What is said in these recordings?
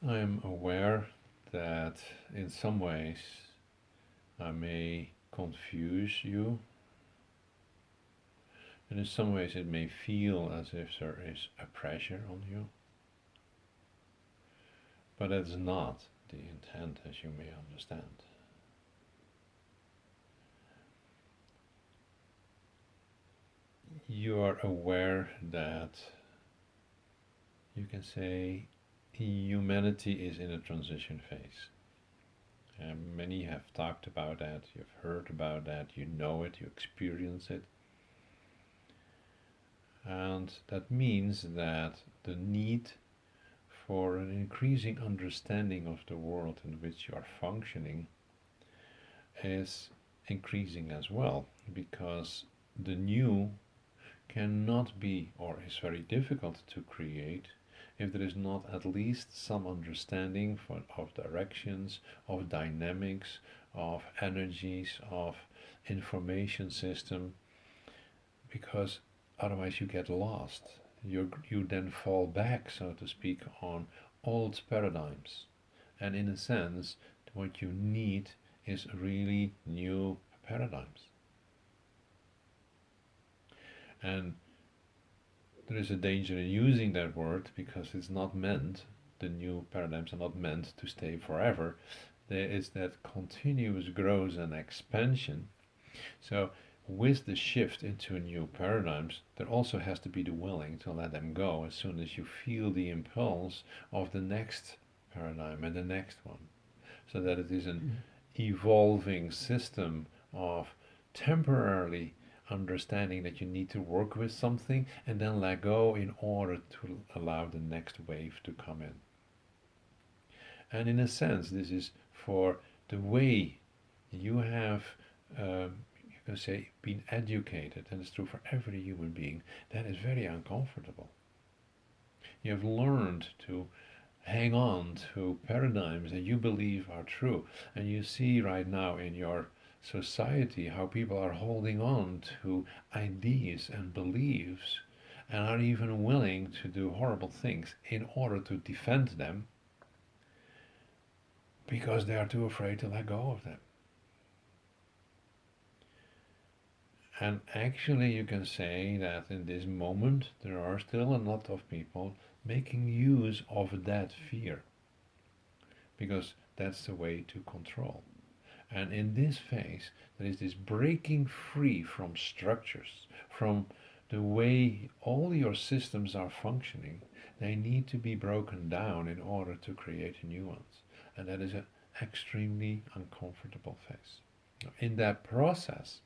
I am aware that in some ways I may confuse you, and in some ways it may feel as if there is a pressure on you, but that's not the intent, as you may understand. You are aware that you can say humanity is in a transition phase. And many have talked about that, you've heard about that, you know it, you experience it. And that means that the need for an increasing understanding of the world in which you are functioning is increasing as well, because the new cannot be, or is very difficult to create, if there is not at least some understanding of directions, of dynamics, of energies, of information system, because otherwise you get lost. You then fall back, so to speak, on old paradigms. And in a sense, what you need is really new paradigms. And there is a danger in using that word because it's not meant, the new paradigms are not meant to stay forever. There is that continuous growth and expansion. So with the shift into new paradigms, there also has to be the willing to let them go as soon as you feel the impulse of the next paradigm and the next one. So that it is an evolving system of temporarily understanding that you need to work with something and then let go in order to allow the next wave to come in. And in a sense, this is for the way you have, you can say, been educated, and it's true for every human being, that is very uncomfortable. You have learned to hang on to paradigms that you believe are true. And you see right now in your society how people are holding on to ideas and beliefs and are even willing to do horrible things in order to defend them because they are too afraid to let go of them. And actually, you can say that in this moment there are still a lot of people making use of that fear because that's the way to control. And in this phase, there is this breaking free from structures, from the way all your systems are functioning. They need to be broken down in order to create new ones. And that is an extremely uncomfortable phase. In that process,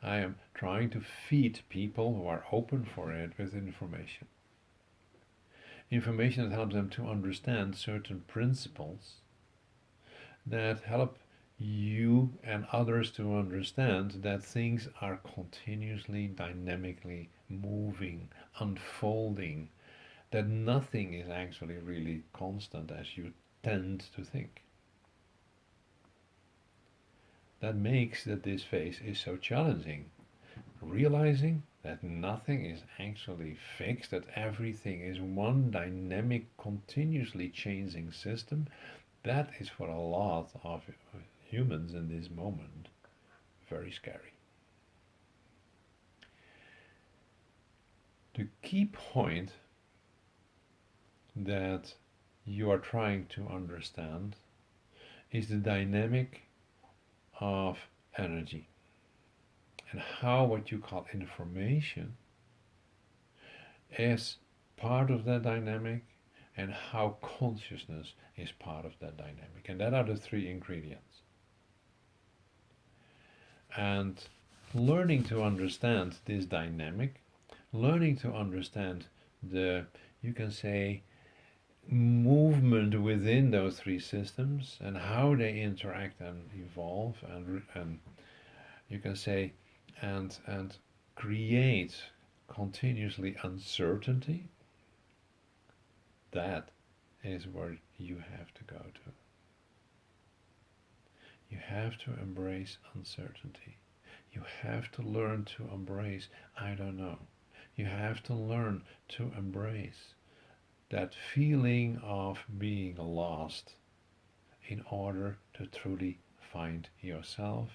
I am trying to feed people who are open for it with information. Information that helps them to understand certain principles that help you and others to understand that things are continuously, dynamically moving, unfolding, that nothing is actually really constant as you tend to think. That makes that this phase is so challenging. Realizing that nothing is actually fixed, that everything is one dynamic, continuously changing system, that is for a lot of humans in this moment very scary. The key point that you are trying to understand is the dynamic of energy and how what you call information is part of that dynamic and how consciousness is part of that dynamic. And that are the three ingredients. And learning to understand this dynamic, learning to understand the, you can say, movement within those three systems and how they interact and evolve and you can say and create continuously uncertainty, that is where you have to go to. You have to embrace uncertainty. You have to learn to embrace I don't know. You have to learn to embrace that feeling of being lost in order to truly find yourself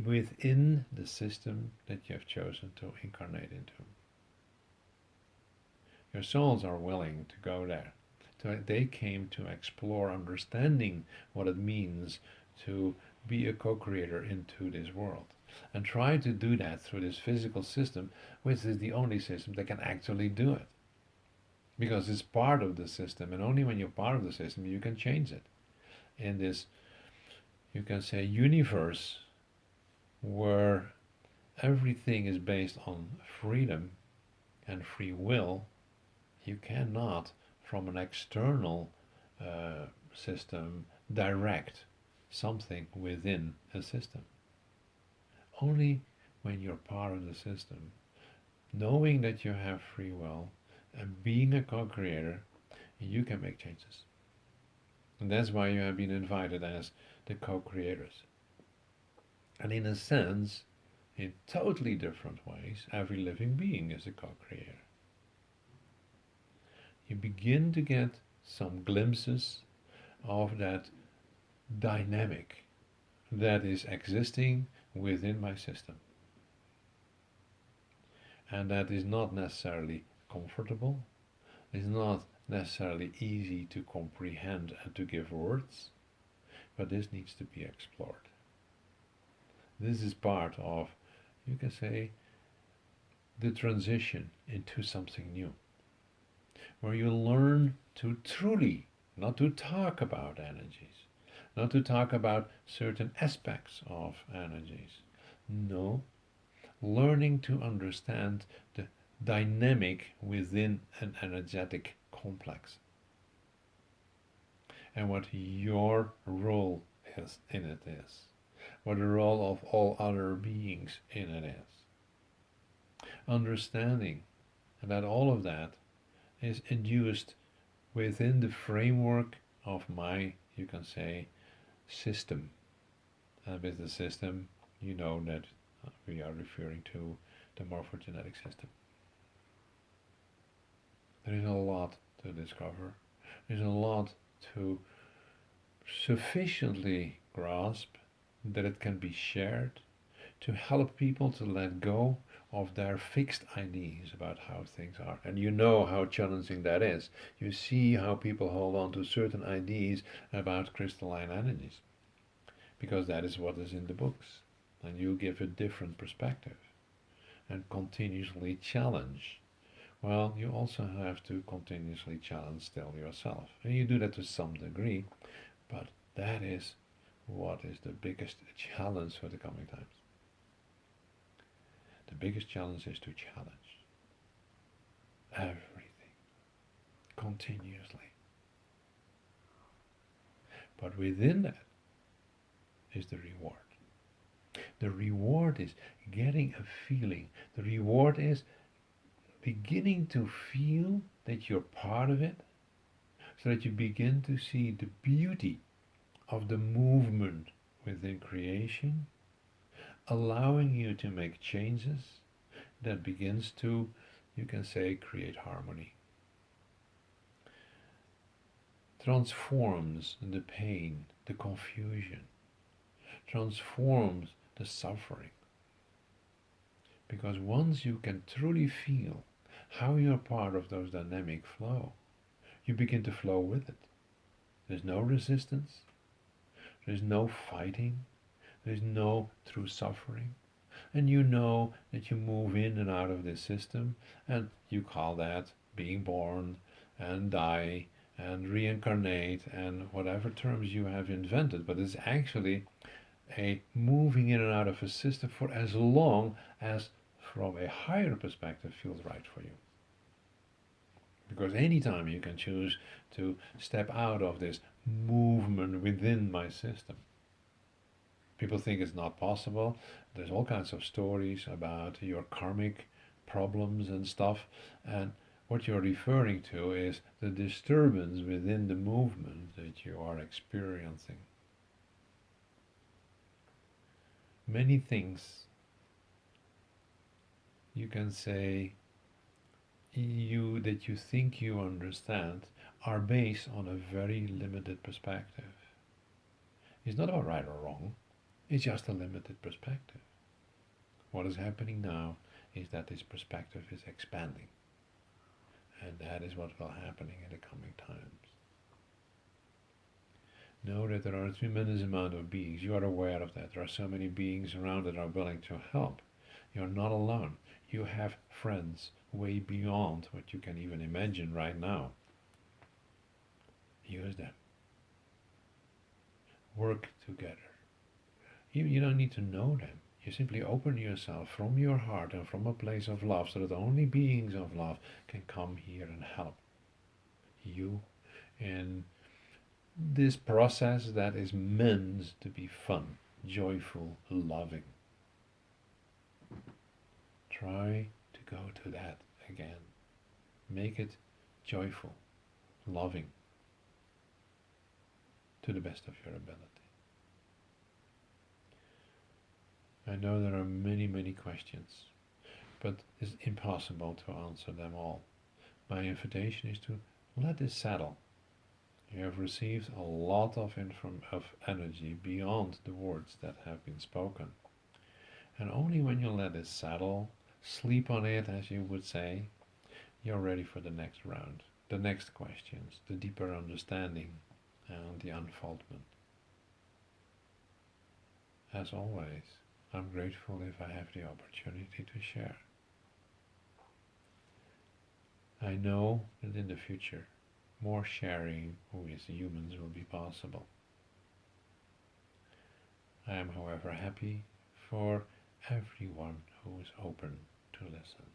within the system that you have chosen to incarnate into. Your souls are willing to go there. They came to explore understanding what it means to be a co-creator into this world. And try to do that through this physical system, which is the only system that can actually do it. Because it's part of the system, and only when you're part of the system you can change it. In this, you can say, universe where everything is based on freedom and free will, you cannot, from an external system, direct something within a system. Only when you're part of the system, knowing that you have free will and being a co-creator, you can make changes. And that's why you have been invited as the co-creators. And in a sense, in totally different ways, every living being is a co-creator. You begin to get some glimpses of that dynamic that is existing within my system. And that is not necessarily comfortable, is not necessarily easy to comprehend and to give words, but this needs to be explored. This is part of, you can say, the transition into something new, where you learn to truly, not to talk about energies, not to talk about certain aspects of energies. No, learning to understand the dynamic within an energetic complex and what your role is in it is, what the role of all other beings in it is. Understanding that all of that is induced within the framework of my, you can say, system. And with the system, you know that we are referring to the morphogenetic system. There is a lot to discover. There's a lot to sufficiently grasp that it can be shared to help people to let go of their fixed ideas about how things are. And you know how challenging that is. You see how people hold on to certain ideas about crystalline energies, because that is what is in the books. And you give a different perspective and continuously challenge. Well, you also have to continuously challenge still yourself. And you do that to some degree, but that is what is the biggest challenge for the coming times. The biggest challenge is to challenge everything continuously. But within that is the reward. The reward is getting a feeling. The reward is beginning to feel that you're part of it, so that you begin to see the beauty of the movement within creation, allowing you to make changes that begins to, you can say, create harmony. Transforms the pain, the confusion, transforms the suffering. Because once you can truly feel how you're part of those dynamic flow, you begin to flow with it. There's no resistance, there's no fighting, there's no true suffering. And you know that you move in and out of this system, and you call that being born and die and reincarnate and whatever terms you have invented, but it's actually a moving in and out of a system for as long as, from a higher perspective, feels right for you. Because anytime you can choose to step out of this movement within my system. People think it's not possible. There's all kinds of stories about your karmic problems and stuff, and what you're referring to is the disturbance within the movement that you are experiencing. Many things, you can say, you think you understand are based on a very limited perspective. It's not about right or wrong, it's just a limited perspective. What is happening now is that this perspective is expanding, and that is what will happening in the coming times. Know that there are a tremendous amount of beings. You are aware of that. There are so many beings around that are willing to help. You're not alone. You have friends way beyond what you can even imagine right now. Use them. Work together. You don't need to know them. You simply open yourself from your heart and from a place of love so that only beings of love can come here and help you in this process that is meant to be fun, joyful, loving. Try to go to that again. Make it joyful, loving, to the best of your ability. I know there are many, many questions, but it's impossible to answer them all. My invitation is to let this settle. You have received a lot of energy beyond the words that have been spoken. And only when you let it settle, sleep on it as you would say, you're ready for the next round, the next questions, the deeper understanding and the unfoldment. As always, I'm grateful if I have the opportunity to share. I know that in the future, more sharing with humans will be possible. I am, however, happy for everyone who is open to listen.